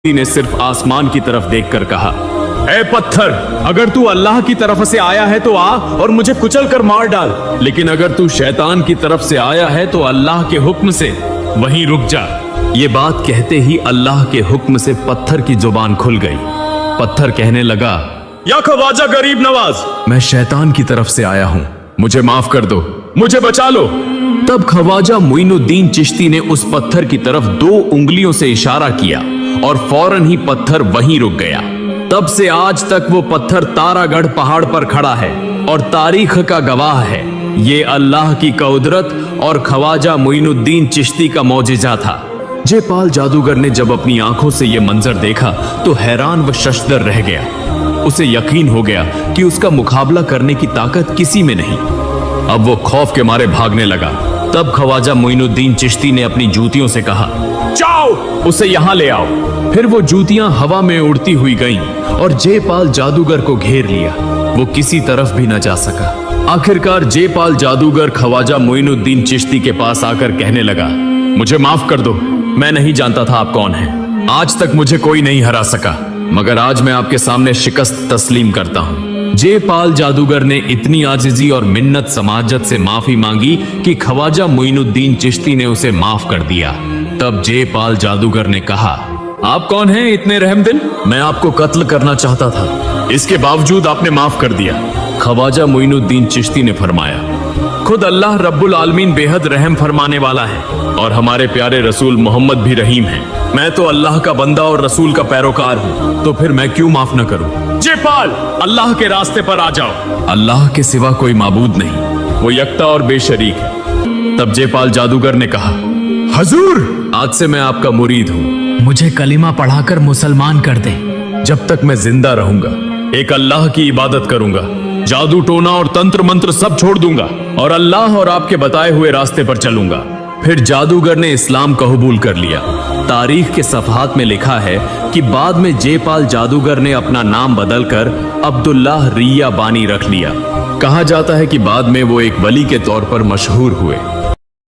ने सिर्फ आसमान की तरफ देखकर कहा, ए पत्थर, अगर तू अल्लाह की तरफ से आया है तो आ और मुझे कुचल कर मार डाल, लेकिन अगर तू शैतान की तरफ से आया है तो अल्लाह के हुक्म से वहीं रुक जा। ये बात कहते ही अल्लाह के हुक्म से पत्थर की जुबान खुल गई। पत्थर कहने लगा, या ख्वाजा गरीब नवाज, मैं शैतान की तरफ से आया हूँ, मुझे माफ कर दो, मुझे बचा लो। तब ख्वाजा मुइनुद्दीन चिश्ती ने उस पत्थर की तरफ 2 उंगलियों से इशारा किया और फौरन ही पत्थर वहीं रुक गया। तब से आज तक वो पत्थर तारागढ़ पहाड़ पर खड़ा है और तारीख का गवाह है। ये अल्लाह की कुदरत और ख्वाजा मुइनुद्दीन चिश्ती का मौजिजा था। जयपाल जादूगर ने जब अपनी आंखों से ये मंजर देखा तो हैरान व शशदर रह गया। उसे यकीन हो गया कि उसका मुकाबला करने की ताकत किसी में नहीं। अब वो खौफ के मारे भागने लगा। तब ख्वाजा मुइनुद्दीन चिश्ती ने अपनी जूतियों से कहा, जाओ उसे यहां ले आओ। फिर वो जूतियां हवा में उड़ती हुई गईं और जयपाल जादूगर को घेर लिया। वो किसी तरफ भी न जा सका। आखिरकार जयपाल जादूगर ख्वाजा मुइनुद्दीन चिश्ती के पास आकर कहने लगा, मुझे माफ कर दो, मैं नहीं जानता था आप कौन हैं। आज तक मुझे कोई नहीं हरा सका, मगर आज मैं आपके सामने शिकस्त तस्लीम करता हूँ। जयपाल जादूगर ने इतनी आजिजी और मिन्नत समाजत से माफी मांगी कि ख्वाजा मुइनुद्दीन चिश्ती ने उसे माफ कर दिया। तब जयपाल जादूगर ने कहा, आप कौन हैं इतने रहमदिल? मैं आपको कत्ल करना चाहता था, इसके बावजूद आपने माफ कर दिया। ख्वाजा मुइनुद्दीन चिश्ती ने फरमाया, खुद अल्लाह रब्बुल आलमीन बेहद रहम फरमाने वाला है और हमारे प्यारे रसूल मोहम्मद भी रहीम हैं। मैं तो अल्लाह का बंदा और रसूल का पैरोकार हूँ, तो फिर मैं क्यों माफ न करूँ? जयपाल, अल्लाह के रास्ते पर आ जाओ। अल्लाह के सिवा कोई माबूद नहीं, वो यकता और बेशरीक है। तब जयपाल जादूगर ने कहा, हजूर, आज से मैं आपका मुरीद हूँ, मुझे कलिमा पढ़ाकर मुसलमान कर दे। जब तक मैं जिंदा रहूंगा एक अल्लाह की इबादत करूंगा, जादू टोना और तंत्र मंत्र सब छोड़ दूंगा और अल्लाह और आपके बताए हुए रास्ते पर चलूंगा। फिर जादूगर ने इस्लाम कबूल कर लिया। तारीख के सफहात में लिखा है कि बाद में जयपाल जादूगर ने अपना नाम बदलकर अब्दुल्लाह रिया बानी रख लिया। कहा जाता है कि बाद में वो एक वली के तौर पर मशहूर हुए।